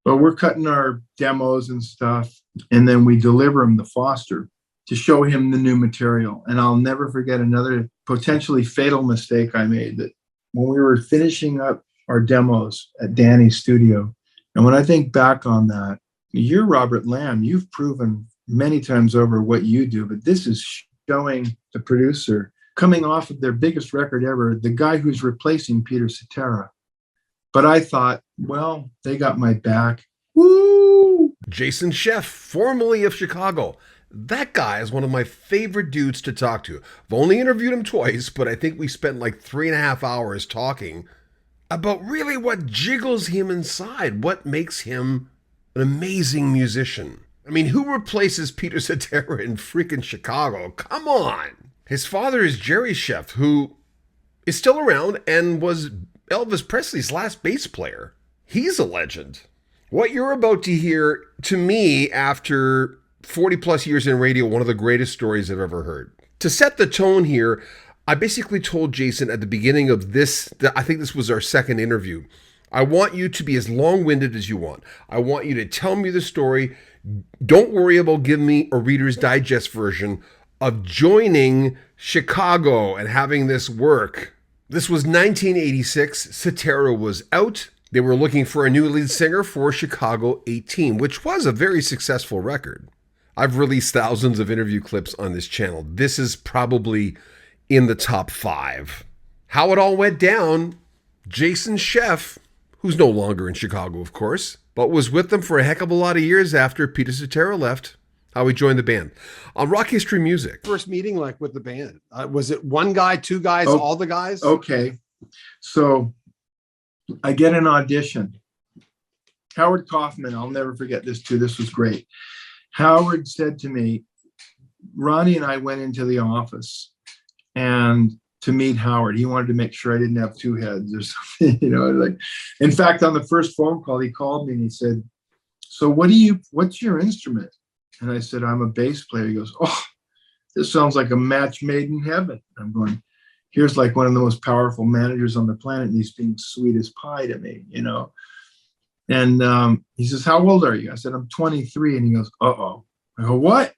But we're cutting our demos and stuff, and then we deliver them to Foster to show him the new material. And I'll never forget another potentially fatal mistake I made, that when we were finishing up our demos at Danny's studio. And when I think back on that, you're Robert Lamb. You've proven many times over what you do, but this is showing the producer coming off of their biggest record ever, the guy who's replacing Peter Cetera. But I thought, well, they got my back. Woo! Jason Scheff, formerly of Chicago. That guy is one of my favorite dudes to talk to. I've only interviewed him twice, but I think we spent like 3.5 hours talking about really what jiggles him inside, what makes him an amazing musician. I mean, who replaces Peter Cetera in freaking Chicago? Come on! His father is Jerry Scheff, who is still around and was Elvis Presley's last bass player. He's a legend. What you're about to hear, to me, after 40 plus years in radio, one of the greatest stories I've ever heard. To set the tone here, I basically told Jason at the beginning of this, I think this was our second interview, I want you to be as long-winded as you want. I want you to tell me the story. Don't worry about giving me a Reader's Digest version of joining Chicago and having this work. This was 1986. Cetera was out. They were looking for a new lead singer for Chicago 18, which was a very successful record. I've released thousands of interview clips on this channel. This is probably in the top 5. How it all went down, Jason Scheff, who's no longer in Chicago, of course, but was with them for a heck of a lot of years after Peter Cetera left, how he joined the band. On Rock History Music. First meeting like with the band, was it one guy, two guys, all the guys? Okay. So I get an audition. Howard Kaufman, I'll never forget this too. This was great. Howard said to me, Ronnie and I went into the office and to meet Howard. He wanted to make sure I didn't have two heads or something, like, in fact, on the first phone call, he called me and he said, so what's your instrument? And I said, I'm a bass player. He goes, oh, this sounds like a match made in heaven. I'm going, here's like one of the most powerful managers on the planet, and he's being sweet as pie to me, And he says, how old are you? I said, I'm 23. And he goes, uh-oh. I go, what?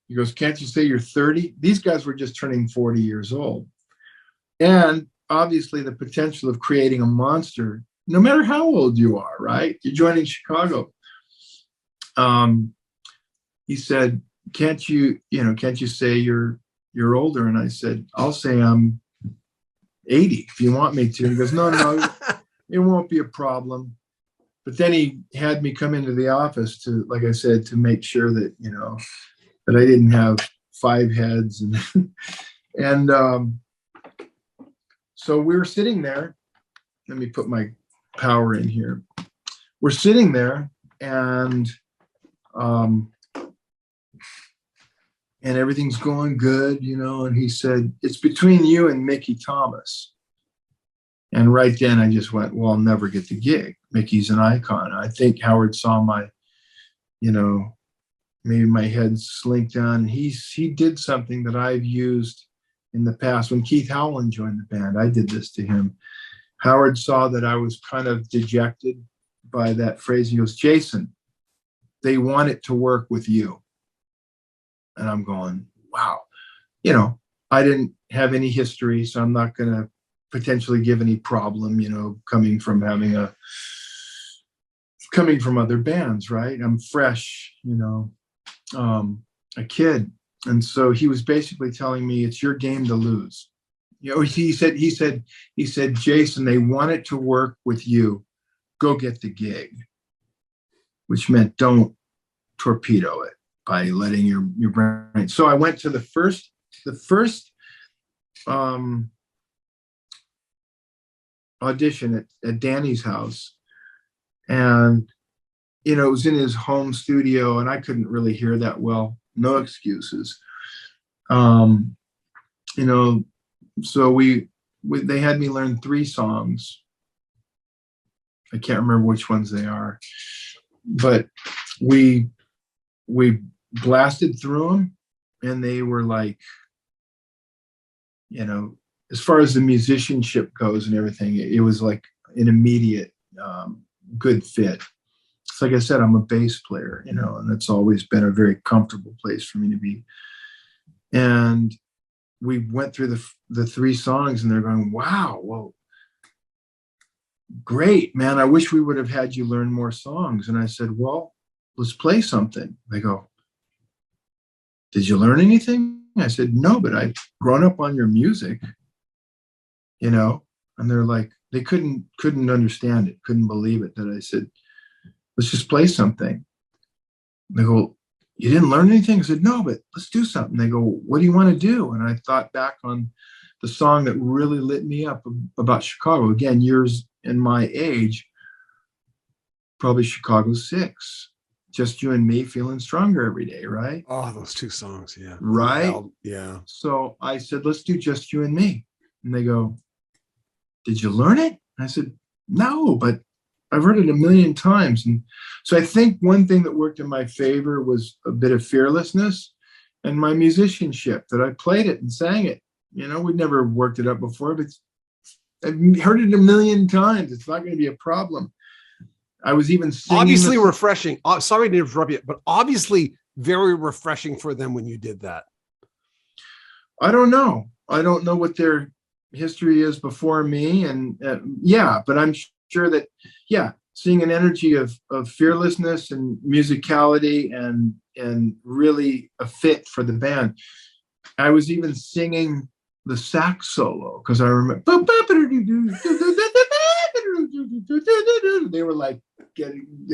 He goes, can't you say you're 30? These guys were just turning 40 years old. And obviously the potential of creating a monster, no matter how old you are, right? You're joining Chicago. He said, can't you say you're older? And I said, I'll say I'm 80 if you want me to. He goes, no, it won't be a problem. But then he had me come into the office to, like I said, to make sure that, that I didn't have 5 heads. And so we were sitting there. Let me put my power in here. We're sitting there and everything's going good, and he said, it's between you and Mickey Thomas. And right then I just went, well, I'll never get the gig. Mickey's an icon. I think Howard saw my, maybe my head slink down. He did something that I've used in the past. When Keith Howland joined the band, I did this to him. Howard saw that I was kind of dejected by that phrase. He goes, Jason, they want it to work with you. And I'm going, wow. I didn't have any history, so I'm not going to potentially give any problem, coming from other bands, right? I'm fresh, a kid. And so he was basically telling me, it's your game to lose. He said, Jason, they want it to work with you. Go get the gig, which meant don't torpedo it by letting your brain. So I went to the first audition at Danny's house, and it was in his home studio, and I couldn't really hear that well. No excuses. So they had me learn 3 songs. I can't remember which ones they are, but we blasted through them, and they were like, as far as the musicianship goes and everything, it was like an immediate good fit. like I said, I'm a bass player, and it's always been a very comfortable place for me to be. And we went through the 3 songs, and they're going, wow, well, great, man. I wish we would have had you learn more songs. And I said, well, let's play something. They go, did you learn anything? I said, no, but I've grown up on your music, and they're like, they couldn't understand it, couldn't believe it, that I said, let's just play something. They go, you didn't learn anything? I said, no, but let's do something. They go, what do you want to do? And I thought back on the song that really lit me up about Chicago. Again, years in my age, probably Chicago 6. Just You and Me, Feeling Stronger Every Day, right? Oh, those 2 songs. Yeah. Right? Yeah. So I said, let's do Just You and Me. And they go, did you learn it? I said, no, but I've heard it a million times. And so I think one thing that worked in my favor was a bit of fearlessness and my musicianship, that I played it and sang it. We'd never worked it up before, but I've heard it a million times. It's not going to be a problem. I was even singing. Obviously refreshing. Sorry to interrupt you, but obviously very refreshing for them when you did that. I don't know what their history is before me. And but I'm sure that, seeing an energy of fearlessness and musicality and really a fit for the band. I was even singing the sax solo because I remember they were like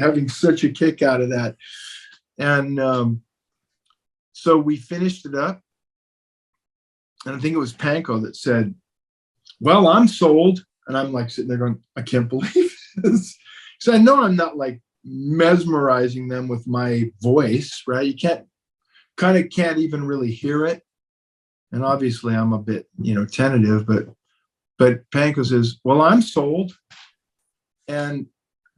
having such a kick out of that. And so we finished it up. And I think it was Panko that said, well, I'm sold. And I'm like sitting there going, I can't believe this. So I know I'm not like mesmerizing them with my voice, right? You can't even really hear it. And obviously I'm a bit, tentative, but Panko says, well, I'm sold. And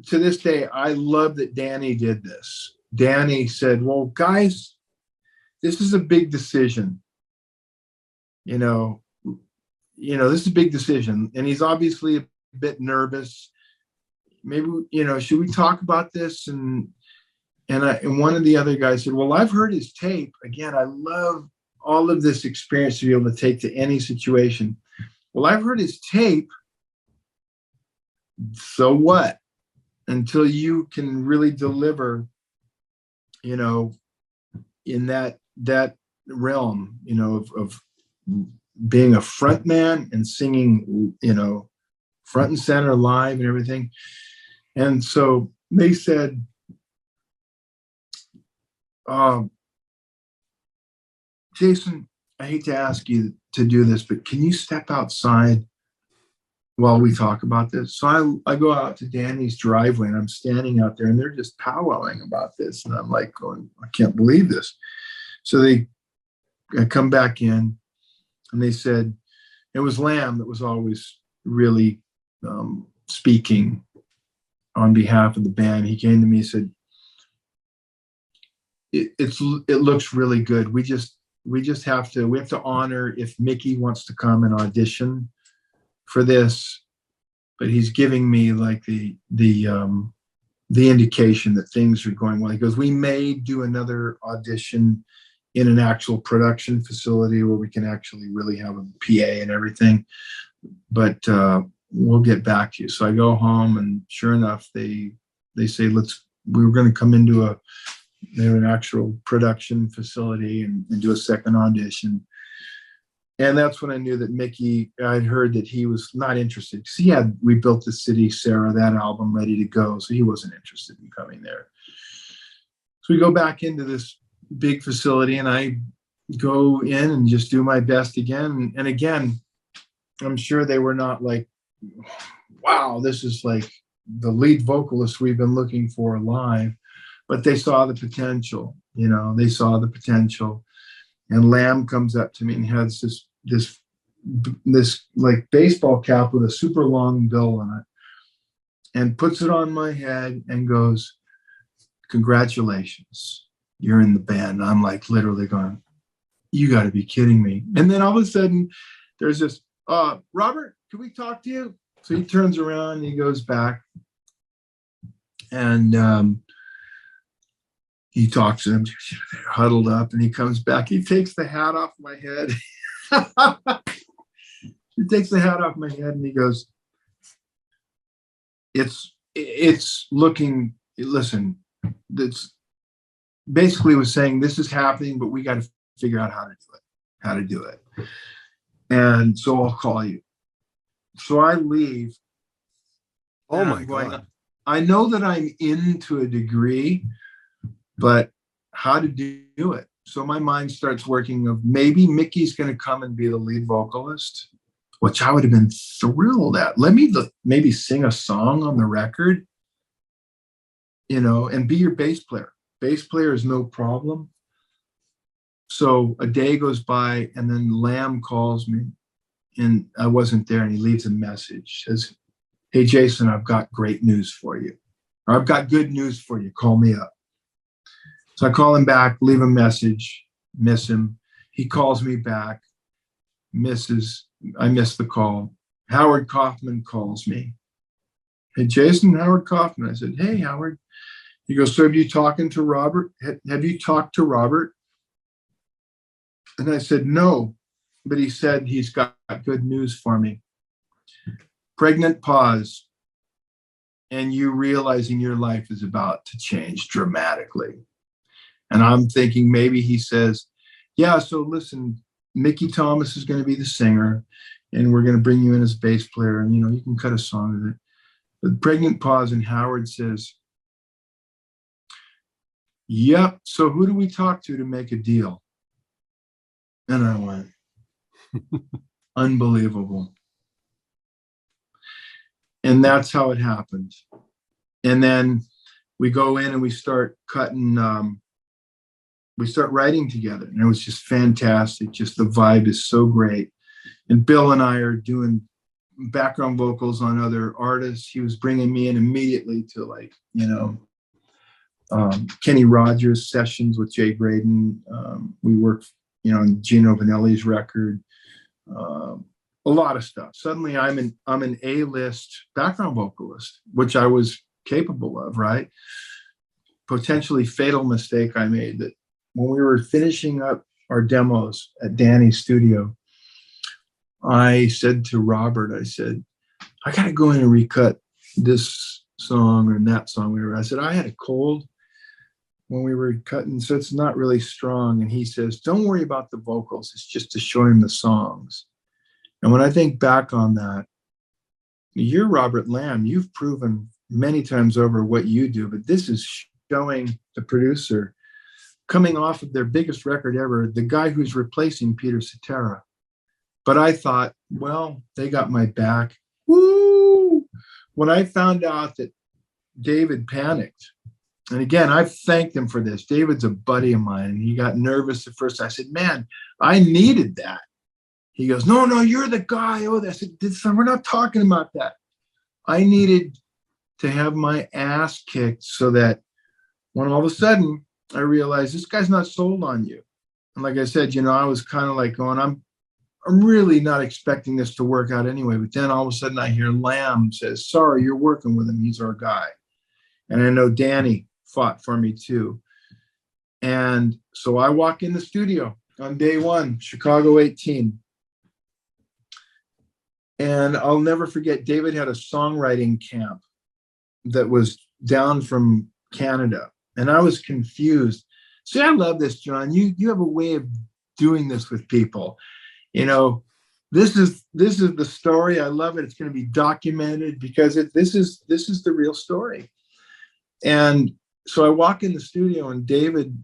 to this day, I love that Danny did this. Danny said, well, guys, this is a big decision. This is a big decision. And he's obviously a bit nervous. Maybe, should we talk about this? And one of the other guys said, well, I've heard his tape. Again, I love all of this experience to be able to take to any situation. Well, I've heard his tape. So what? Until you can really deliver, in that realm, of being a frontman and singing, front and center live and everything. And so they said, Jason, I hate to ask you to do this, but can you step outside while we talk about this? So I go out to Danny's driveway and I'm standing out there and they're just powwowing about this. And I'm like going, I can't believe this. So I come back in and they said, it was Lamb that was always really speaking on behalf of the band. He came to me and said, it looks really good. We have to honor if Mickey wants to come and audition for this, but he's giving me like the indication that things are going well. He goes, we may do another audition in an actual production facility where we can actually really have a PA and everything, but we'll get back to you. So I go home and sure enough, they say, we were going to come into an actual production facility and do a second audition. And that's when I knew that Mickey, I'd heard that he was not interested because We Built the City, Sarah, that album ready to go. So he wasn't interested in coming there. So we go back into this big facility and I go in and just do my best again. And again, I'm sure they were not like, wow, this is like the lead vocalist we've been looking for live, but they saw the potential, they saw the potential. And Lamb comes up to me and has this like baseball cap with a super long bill on it and puts it on my head and goes, congratulations, you're in the band. I'm like literally going, you got to be kidding me. And then all of a sudden there's this, Robert, can we talk to you? So he turns around and he goes back and he talks to them, huddled up, and he comes back. He takes the hat off my head. He takes the hat off my head and he goes, it's looking, listen, that's basically was saying this is happening, but we got to figure out how to do it. And so I'll call you. So I leave. Oh my God. I know that I'm in to a degree, but how to do it. So my mind starts working of maybe Mickey's going to come and be the lead vocalist, which I would have been thrilled at. Let me maybe sing a song on the record, and be your bass player. Bass player is no problem. So a day goes by and then Lamb calls me and I wasn't there and he leaves a message, says, "Hey, Jason, I've got great news for you. Or I've got good news for you. Call me up." So I call him back, leave a message, miss him. He calls me back, I miss the call. Howard Kaufman calls me. "Hey, Jason, Howard Kaufman." I said, "Hey, Howard." He goes, "So have you talking to Robert? Have you talked to Robert?" And I said, "No, but he said he's got good news for me." Pregnant pause, and you realizing your life is about to change dramatically. And I'm thinking maybe he says, "Yeah, so listen, Mickey Thomas is going to be the singer, and we're going to bring you in as bass player, and you can cut a song with it." But pregnant pause, and Howard says, "Yep, so who do we talk to make a deal?" And I went, unbelievable. And that's how it happened. And then we go in and we start cutting, we start writing together. And it was just fantastic. Just the vibe is so great. And Bill and I are doing background vocals on other artists. He was bringing me in immediately to Kenny Rogers sessions with Jay Braden. We worked, on Gino Vanelli's record. A lot of stuff. Suddenly I'm an A-list background vocalist, which I was capable of, right? Potentially fatal mistake I made that when we were finishing up our demos at Danny's studio, I said to Robert, I said, "I got to go in and recut this song or that song." I said, "I had a cold when we were cutting, so it's not really strong." And he says, "Don't worry about the vocals. It's just to show him the songs." And when I think back on that, you're Robert Lamb. You've proven many times over what you do, but this is showing the producer coming off of their biggest record ever, the guy who's replacing Peter Cetera. But I thought, well, they got my back. Woo! When I found out that David panicked, and again, I've thanked him for this. David's a buddy of mine, and he got nervous at first. I said, "Man, I needed that." He goes, no, you're the guy. Oh, I said, we're not talking about that. I needed to have my ass kicked so that when all of a sudden I realized this guy's not sold on you. And like I said, I was kind of like going, I'm really not expecting this to work out anyway. But then all of a sudden I hear Lamb says, "Sorry, you're working with him. He's our guy." And I know Danny fought for me too. And so I walk in the studio on day one, Chicago 18. And I'll never forget, David had a songwriting camp that was down from Canada. And I was confused. See, I love this, John. You have a way of doing this with people. This is the story. I love it. It's going to be documented because this is the real story. And so I walk in the studio and David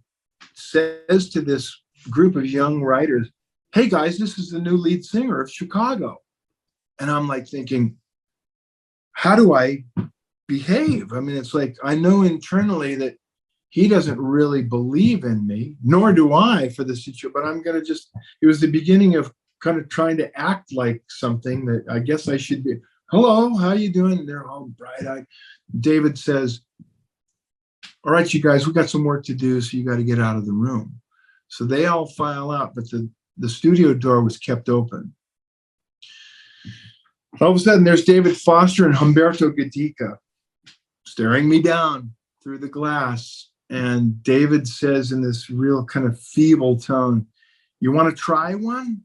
says to this group of young writers, "Hey guys, this is the new lead singer of Chicago." And I'm like thinking, how do I behave? I mean, it's like, I know internally that he doesn't really believe in me, nor do I for the situation, but I'm going to it was the beginning of kind of trying to act like something that I guess I should be. "Hello, how you doing?" And they're all bright-eyed. David says, "All right, you guys, we got some work to do, so you got to get out of the room." So they all file out, but the studio door was kept open. All of a sudden, there's David Foster and Humberto Gatica staring me down through the glass. And David says in this real kind of feeble tone, "You want to try one?"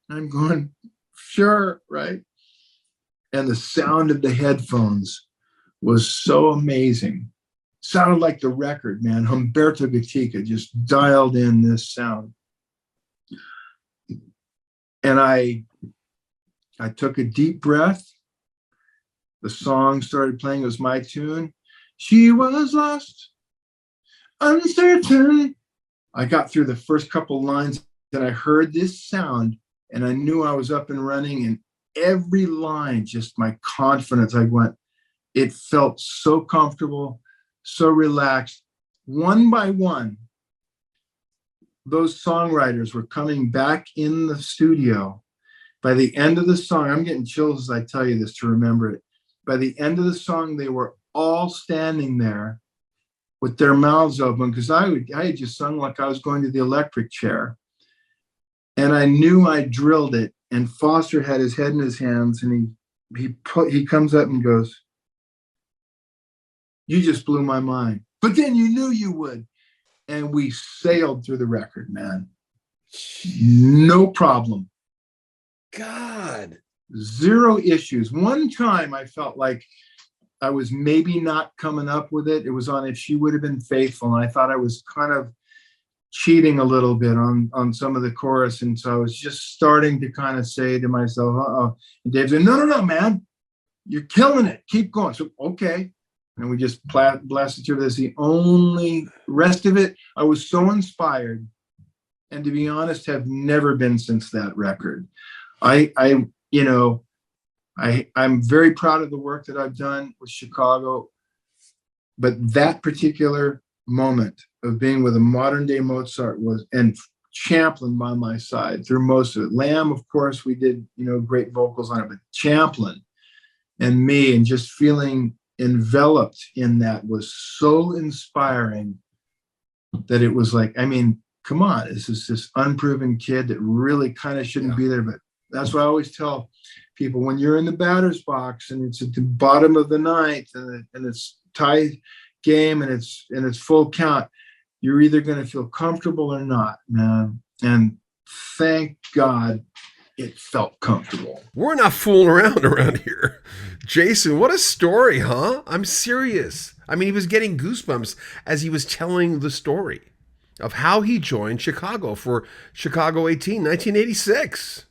And I'm going, "Sure," right? And the sound of the headphones was so amazing. Sounded like the record, man. Humberto Gatica just dialed in this sound. And I took a deep breath. The song started playing. It was my tune. She was lost, uncertain. I got through the first couple lines and I heard this sound and I knew I was up and running. And every line, just my confidence, I went, it felt so comfortable, so relaxed. One by one, those songwriters were coming back in the studio. By the end of the song, I'm getting chills as I tell you this to remember it. By the end of the song, they were all standing there with their mouths open because I had just sung like I was going to the electric chair. And I knew I drilled it. And Foster had his head in his hands and he comes up and goes, "You just blew my mind. But then you knew you would." And we sailed through the record, man. No problem. God. Zero issues. One time I felt like I was maybe not coming up with it. It was on If She Would Have Been Faithful. And I thought I was kind of cheating a little bit on some of the chorus. And so I was just starting to kind of say to myself, uh-oh. And Dave said, no, man, you're killing it. Keep going. So, okay. And we just blasted through this. The only rest of it, I was so inspired. And to be honest, have never been since that record. I'm very proud of the work that I've done with Chicago, but that particular moment of being with a modern day Mozart and Champlin by my side through most of it. Lamb, of course, we did, great vocals on it, but Champlin and me and just feeling enveloped in that was so inspiring that it was like, come on, this is this unproven kid that really kind of shouldn't be there, but that's what I always tell people. When you're in the batter's box and it's at the bottom of the ninth and it's tie game and it's full count, you're either going to feel comfortable or not, man. And thank God it felt comfortable. We're not fooling around here. Jason, what a story, huh? I'm serious. He was getting goosebumps as he was telling the story of how he joined Chicago for Chicago 18, 1986.